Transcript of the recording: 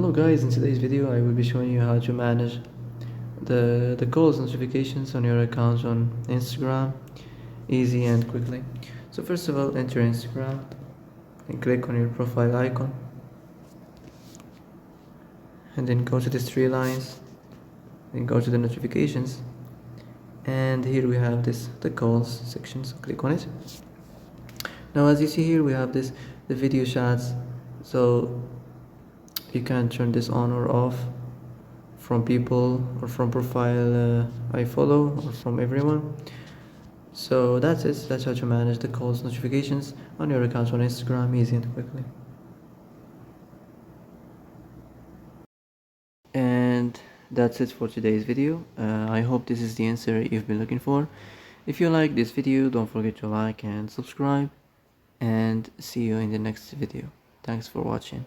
Hello guys, in today's video I will be showing you how to manage the calls notifications on your accounts on Instagram easy and quickly. So first of all, enter Instagram and click on your profile icon, and then go to these three lines, then go to the notifications, and here we have the calls section, so click on it. Now as you see here, we have the video chats, so you can turn this on or off from people or from profile I follow or from everyone. So that's it. That's how to manage the calls notifications on your accounts on Instagram easy and quickly. And that's it for today's video. I hope this is the answer you've been looking for. If you like this video, don't forget to like and subscribe, and see you in the next video. Thanks for watching.